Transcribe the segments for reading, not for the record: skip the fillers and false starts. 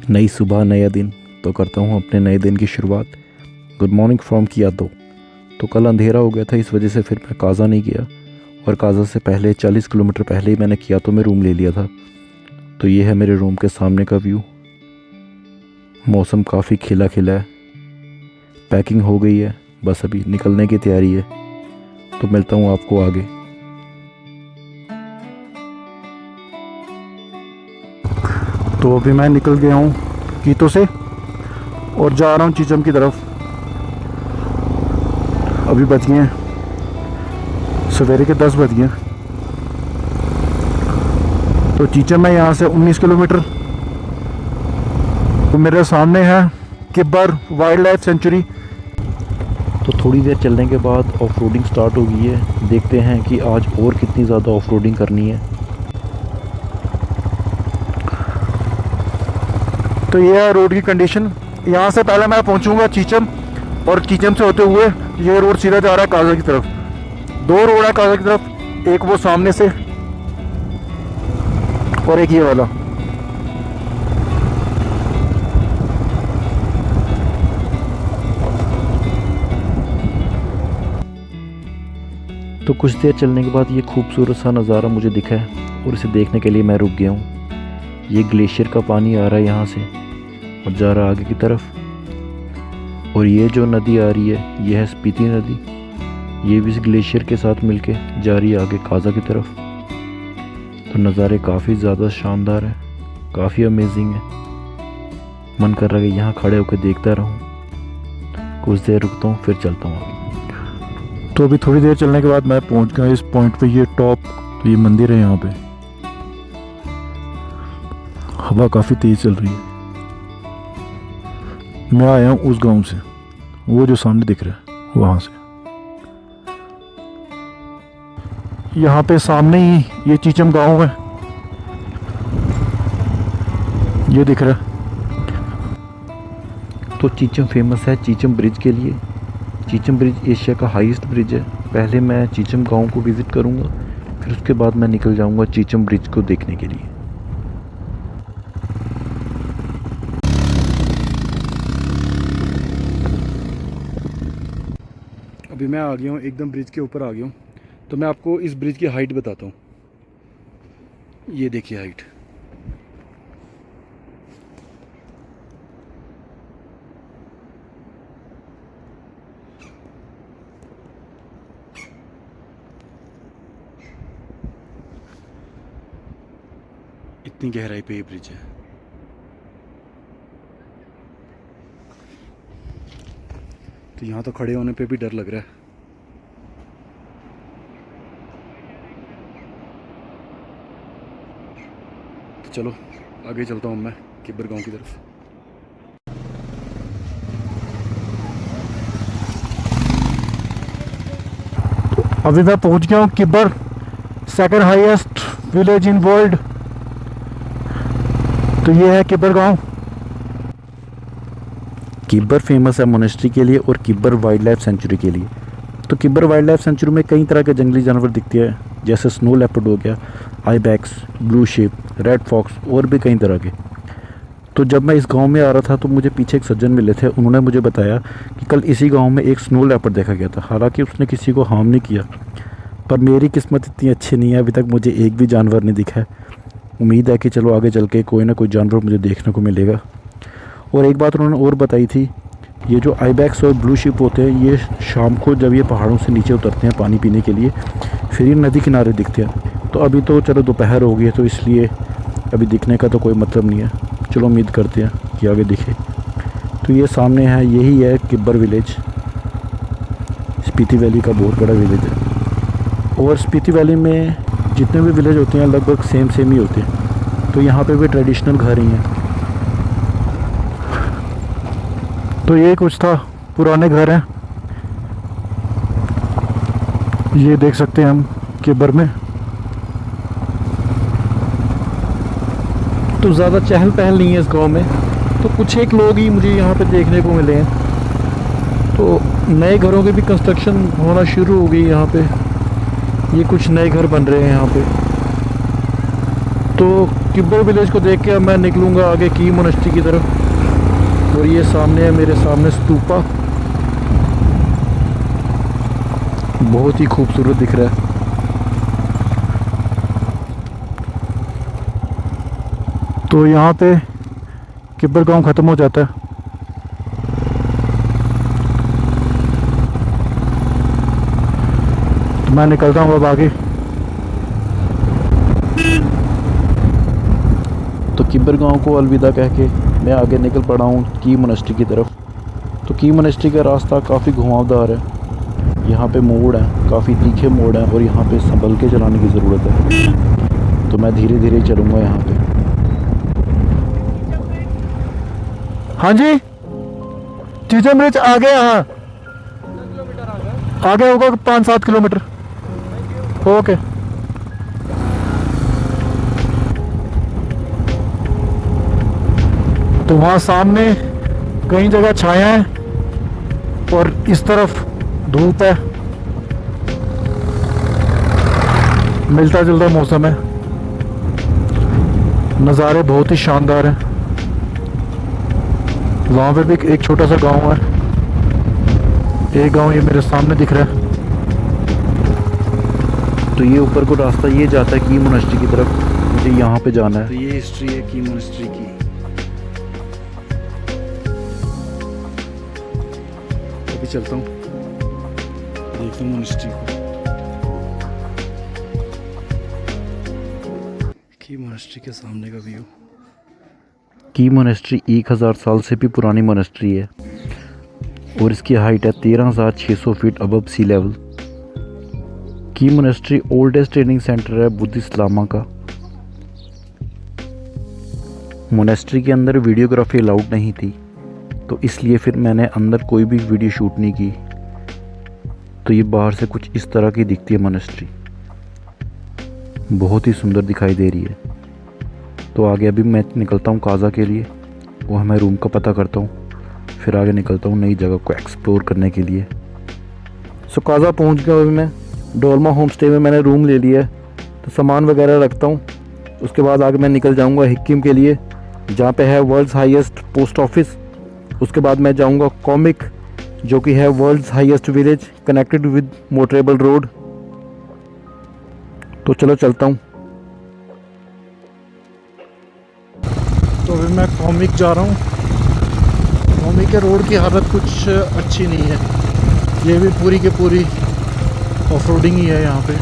नई सुबह नया दिन, तो करता हूँ अपने नए दिन की शुरुआत। Good morning from Kyoto. तो कल अंधेरा हो गया था, इस वजह से फिर मैं काज़ा नहीं गया, और काज़ा से पहले 40 किलोमीटर पहले ही मैंने कियातो में रूम ले लिया था। तो ये है मेरे रूम के सामने का व्यू। मौसम काफ़ी खिला खिला है। पैकिंग हो गई है, बस अभी निकलने की तैयारी है। तो मिलता हूँ आपको आगे। तो अभी मैं निकल गया हूँ कीतो से और जा रहा हूँ चीचम की तरफ। अभी बज गए हैं सवेरे के 10 बज गए। तो चीचम है यहाँ से 19 किलोमीटर। तो मेरे सामने है किब्बर वाइल्ड लाइफ सेंचुरी। तो थोड़ी देर चलने के बाद ऑफ रोडिंग स्टार्ट हो गई है। देखते हैं कि आज और कितनी ज़्यादा ऑफ रोडिंग करनी है। तो ये है रोड की कंडीशन। यहाँ से पहले मैं पहुँचूँगा चीचम, और चीचम से होते हुए ये रोड सीधा जा रहा है काज़ा की तरफ। दो रोड है काज़ा की तरफ, एक वो सामने से और एक ये वाला। तो कुछ देर चलने के बाद ये खूबसूरत सा नज़ारा मुझे दिखा है, और इसे देखने के लिए मैं रुक गया हूँ। ये ग्लेशियर का पानी आ रहा है यहाँ से और जा रहा है आगे की तरफ। और ये जो नदी आ रही है ये है स्पीति नदी। ये भी इस ग्लेशियर के साथ मिलके जा रही है आगे काज़ा की तरफ। तो नज़ारे काफ़ी ज़्यादा शानदार है, काफ़ी अमेजिंग है। मन कर रहा है कि यहाँ खड़े होकर देखता रहूँ। कुछ देर रुकता हूँ फिर चलता हूँ आगे। तो अभी थोड़ी देर चलने के बाद मैं पहुँच गया इस पॉइंट पे। ये टॉप, तो ये मंदिर है यहाँ पे। हवा काफ़ी तेज़ चल रही है। मैं आया हूँ उस गांव से, वो जो सामने दिख रहा है वहाँ से। यहाँ पे सामने ही ये चीचम गांव है, ये दिख रहा है। तो चीचम फेमस है चीचम ब्रिज के लिए। चीचम ब्रिज एशिया का हाईएस्ट ब्रिज है। पहले मैं चीचम गांव को विज़िट करूँगा, फिर उसके बाद मैं निकल जाऊँगा चीचम ब्रिज को देखने के लिए। अभी मैं आ गया हूँ, एकदम ब्रिज के ऊपर आ गया हूँ। तो मैं आपको इस ब्रिज की हाइट बताता हूँ। ये देखिए हाइट। इतनी गहराई पे ये ब्रिज है। तो यहाँ तो खड़े होने पे भी डर लग रहा है। तो चलो आगे चलता हूँ मैं किब्बर गांव की तरफ। अभी मैं पहुँच गया हूँ Kibber, second highest village in world. तो ये है किब्बर गांव। किब्बर फेमस है मोनेस्ट्री के लिए और किब्बर वाइल्ड लाइफ सेंचुरी के लिए। तो किब्बर वाइल्ड लाइफ सेंचुरी में कई तरह के जंगली जानवर दिखते हैं, जैसे स्नो लेपर्ड हो गया, ibex, blue sheep, red fox और भी कई तरह के। तो जब मैं इस गांव में आ रहा था तो मुझे पीछे एक सज्जन मिले थे। उन्होंने मुझे बताया कि कल इसी गांव में एक स्नो लेपर्ड देखा गया था। हालांकि उसने किसी को हार्म नहीं किया, पर मेरी किस्मत इतनी अच्छी नहीं है, अभी तक मुझे एक भी जानवर नहीं दिखा है। उम्मीद है कि चलो आगे चल के कोई ना कोई जानवर मुझे देखने को मिलेगा। और एक बात उन्होंने और बताई थी, ये जो आईबैक्स और ब्लू शिप होते हैं ये शाम को जब ये पहाड़ों से नीचे उतरते हैं पानी पीने के लिए, फिर ये नदी किनारे दिखते हैं। तो अभी तो चलो दोपहर हो गई है, तो इसलिए अभी दिखने का तो कोई मतलब नहीं है। चलो उम्मीद करते हैं कि आगे दिखे। तो ये सामने है, यही है किब्बर विलेज। स्पीति वैली का बहुत बड़ा विलेज है, और स्पीति वैली में जितने भी विलेज होते हैं लगभग सेम ही होते हैं। तो यहाँ पे भी ट्रेडिशनल घर ही हैं। तो ये कुछ था, पुराने घर हैं, ये देख सकते हैं हम किब्बर में। तो ज़्यादा चहल पहल नहीं है इस गांव में, तो कुछ एक लोग ही मुझे यहाँ पे देखने को मिले हैं। तो नए घरों की भी कंस्ट्रक्शन होना शुरू हो गई यहाँ पे। ये कुछ नए घर बन रहे हैं यहाँ पे। तो किब्बर विलेज को देख के अब मैं निकलूँगा आगे की मोनेस्ट्री की तरफ। और ये सामने है, मेरे सामने स्तूपा, बहुत ही खूबसूरत दिख रहा है। तो यहाँ पे किब्बर गांव ख़त्म हो जाता है। तो मैं निकलता हूँ अब आगे। तो किब्बर गांव को अलविदा कह के मैं आगे निकल पड़ा हूँ की मोनेस्ट्री की तरफ। तो की मोनेस्ट्री का रास्ता काफ़ी घुमावदार है, यहाँ पे मोड़ है, काफ़ी तीखे मोड़ हैं और यहाँ पे संभल के चलाने की ज़रूरत है। तो मैं धीरे धीरे चलूँगा यहाँ पे। हाँ जी, चीचा मिर्च आ गया। हाँ, आगे होगा 5-7 किलोमीटर। ओके। तो वहाँ सामने कई जगह छाया है और इस तरफ धूप है, मिलता जुलता मौसम है। नज़ारे बहुत ही शानदार हैं। वहाँ पे भी एक छोटा सा गांव है, एक गांव ये मेरे सामने दिख रहा है। तो ये ऊपर को रास्ता ये जाता है की मोनेस्ट्री की तरफ, मुझे यहाँ पे जाना है। तो ये हिस्ट्री है की मोनेस्ट्री की। अभी चलता हूँ, देखता हूँ मोनेस्ट्री को। की मोनेस्ट्री के सामने का व्यू। की मोनेस्ट्री 1000 साल से भी पुरानी मोनेस्ट्री है और इसकी हाइट है 13,600 फीट अबव सी लेवल। की मोनेस्ट्री ओल्डेस्ट ट्रेनिंग सेंटर है बुद्धिस्ट लामा का। मोनेस्ट्री के अंदर वीडियोग्राफी अलाउड नहीं थी, तो इसलिए फिर मैंने अंदर कोई भी वीडियो शूट नहीं की। तो ये बाहर से कुछ इस तरह की दिखती है मोनेस्ट्री, बहुत ही सुंदर दिखाई दे रही है। तो आगे अभी मैं निकलता हूँ काज़ा के लिए, वहाँ मैं रूम का पता करता हूँ, फिर आगे निकलता हूँ नई जगह को एक्सप्लोर करने के लिए। सो काज़ा पहुँच गया अभी मैं। डोलमा होम स्टे में मैंने रूम ले लिया है, तो सामान वगैरह रखता हूँ। उसके बाद आगे मैं निकल जाऊँगा हिक्किम के लिए, जहाँ पे है वर्ल्ड्स हाईएस्ट पोस्ट ऑफिस। उसके बाद मैं जाऊँगा कॉमिक, जो कि है world's highest village connected with motorable road. तो चलो चलता हूँ। तो अभी मैं कॉमिक जा रहा हूँ। कॉमिक के रोड की हालत कुछ अच्छी नहीं है, ये भी पूरी के पूरी ऑफ रोडिंग ही है यहाँ पे।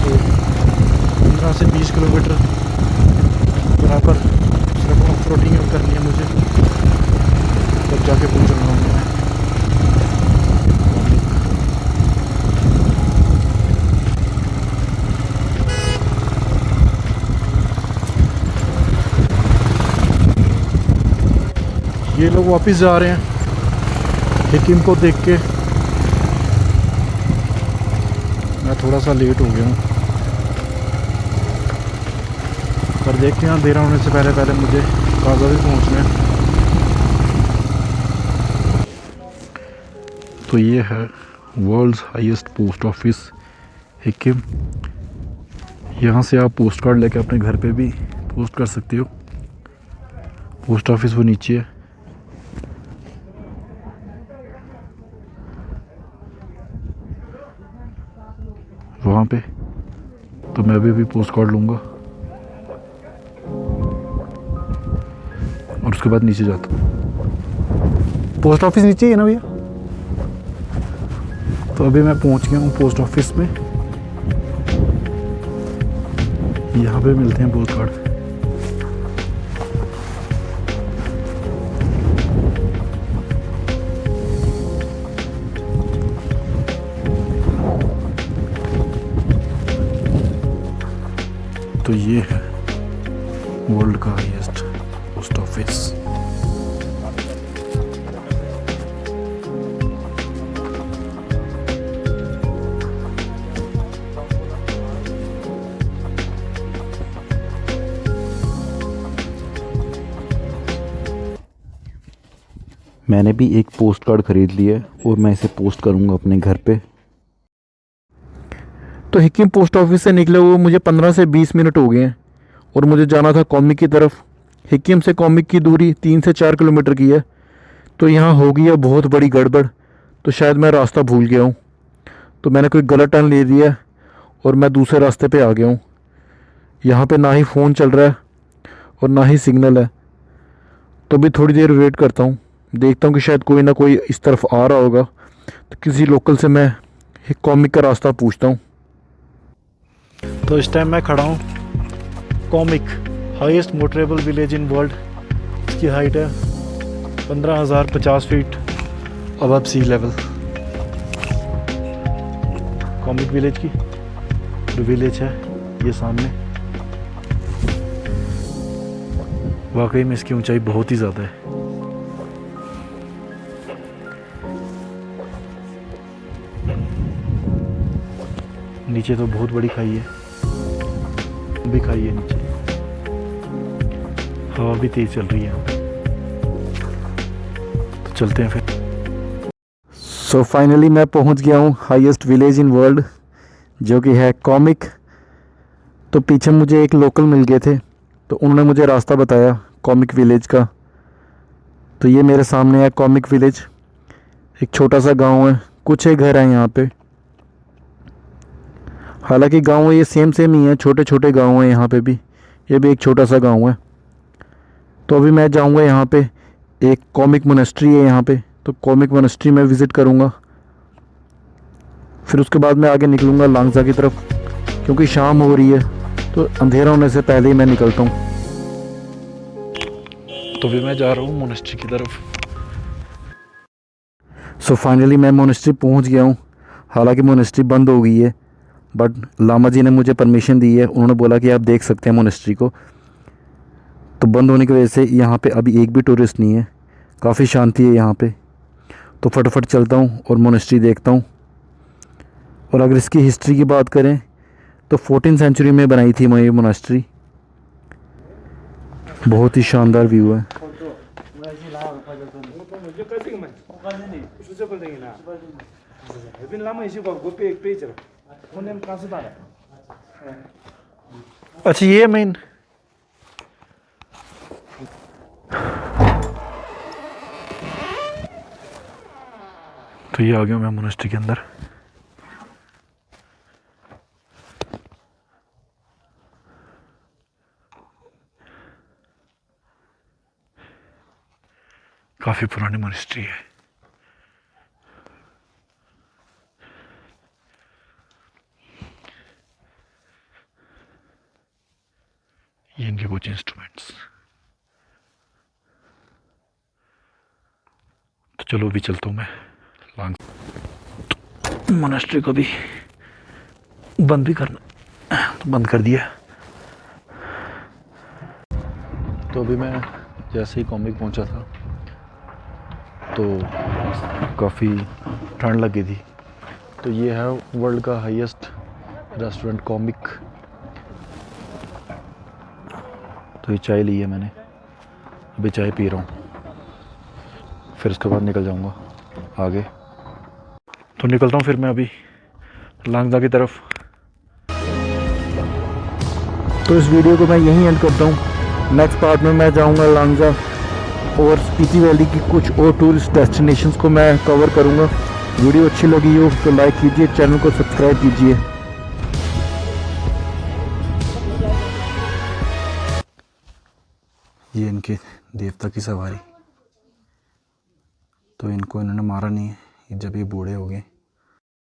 तो 15 से 20 किलोमीटर बराबर सिर्फ ऑफ रोडिंग करनी है मुझे, तब जाके पहुँचूँगा मैं। ये लोग वापस जा रहे हैं हिक्किम को देख के। मैं थोड़ा सा लेट हो गया हूँ, पर देखते हैं अंधेरा होने से पहले पहले मुझे काज़ा भी पहुँचना है। तो ये है world's highest post office Hikkim. यहाँ से आप पोस्ट कार्ड लेके अपने घर पे भी पोस्ट कर सकते हो। पोस्ट ऑफिस वो नीचे है। वहाँ पे तो मैं भी पोस्ट कार्ड लूँगा और उसके बाद नीचे जाता हूँ। पोस्ट ऑफिस नीचे ही है ना भैया? तो अभी मैं पहुँच गया हूँ पोस्ट ऑफिस में। यहाँ पे मिलते हैं पोस्ट कार्ड। तो ये है वर्ल्ड का हाईएस्ट पोस्ट ऑफिस। मैंने भी एक पोस्ट कार्ड ख़रीद लिया है और मैं इसे पोस्ट करूँगा अपने घर पे। तो हिकिम पोस्ट ऑफिस से निकले हुए मुझे 15 से 20 मिनट हो गए हैं और मुझे जाना था कॉमिक की तरफ। हिकिम से कॉमिक की दूरी 3 से 4 किलोमीटर की है। तो यहाँ हो गई है बहुत बड़ी गड़बड़। तो शायद मैं रास्ता भूल गया हूँ, तो मैंने कोई गलत टर्न ले लिया है और मैं दूसरे रास्ते पे आ गया हूँ। यहाँ पे ना ही फ़ोन चल रहा है और ना ही सिग्नल है। तो भी थोड़ी देर वेट करता हूँ, देखता हूँ कि शायद कोई ना कोई इस तरफ आ रहा होगा। तो किसी लोकल से मैं एक कॉमिक का रास्ता पूछता हूँ। तो इस टाइम मैं खड़ा हूँ comic, highest motorable village in world. इसकी हाइट है 15,050 feet above sea level. Comic village की जो विलेज है ये सामने, वाकई में इसकी ऊंचाई बहुत ही ज़्यादा है। नीचे तो बहुत बड़ी खाई है, भी खाई है नीचे, हवा भी तेज चल रही है यहाँ पे। तो चलते हैं फिर। सो फाइनली मैं पहुँच गया हूँ हाईएस्ट विलेज इन वर्ल्ड, जो कि है कॉमिक। तो पीछे मुझे एक लोकल मिल गए थे, तो उन्होंने मुझे रास्ता बताया कॉमिक विलेज का। तो ये मेरे सामने है कॉमिक विलेज। एक छोटा सा गांव है, कुछ ही घर हैं यहाँ पे। हालांकि गांव ये सेम ही है, छोटे छोटे गांव हैं यहाँ पे भी। ये भी एक छोटा सा गांव है। तो अभी मैं जाऊँगा यहाँ पे, एक कॉमिक मोनेस्ट्री है यहाँ पे, तो कॉमिक मोनेस्ट्री में विज़िट करूँगा। फिर उसके बाद मैं आगे निकलूँगा लांगजा की तरफ, क्योंकि शाम हो रही है तो अंधेरा होने से पहले ही मैं निकलता हूँ। तो भी मैं जा रहा हूँ मोनेस्ट्री की तरफ। सो फाइनली मैं मोनेस्ट्री पहुँच गया हूँ। हालांकि मोनेस्ट्री बंद हो गई है, बट लामा जी ने मुझे परमिशन दी है। उन्होंने बोला कि आप देख सकते हैं मोनेस्ट्री को। तो बंद होने की वजह से यहाँ पे अभी एक भी टूरिस्ट नहीं है, काफ़ी शांति है यहाँ पे। तो फटाफट चलता हूँ और मोनेस्ट्री देखता हूँ। और अगर इसकी हिस्ट्री की बात करें तो 14th सेंचुरी में बनाई थी ये मोनेस्ट्री। बहुत ही शानदार व्यू है। अच्छा ये मेन, तो ये आ गया मैं मोनेस्ट्री के अंदर। काफ़ी पुरानी मोनेस्ट्री है। ये इनके कुछ इंस्ट्रूमेंट्स। तो चलो अभी चलता हूँ मैं लांग। मोनेस्ट्री को भी बंद भी करना, तो बंद कर दिया। तो अभी मैं जैसे ही कॉमिक पहुंचा था तो काफ़ी ठंड लगी थी। तो ये है वर्ल्ड का हाईएस्ट रेस्टोरेंट कॉमिक। तो ये चाय ली है मैंने, अभी चाय पी रहा हूँ। फिर उसके बाद निकल जाऊँगा आगे। तो निकलता हूँ फिर मैं अभी लांगजा की तरफ। तो इस वीडियो को मैं यहीं एंड करता हूँ। नेक्स्ट पार्ट में मैं जाऊँगा लांगजा और स्पीति वैली की कुछ और टूरिस्ट डेस्टिनेशंस को मैं कवर करूँगा। वीडियो अच्छी लगी हो तो लाइक कीजिए, चैनल को सब्सक्राइब कीजिए। ये इनके देवता की सवारी। तो इनको इन्होंने मारा नहीं है जब ये बूढ़े हो गए।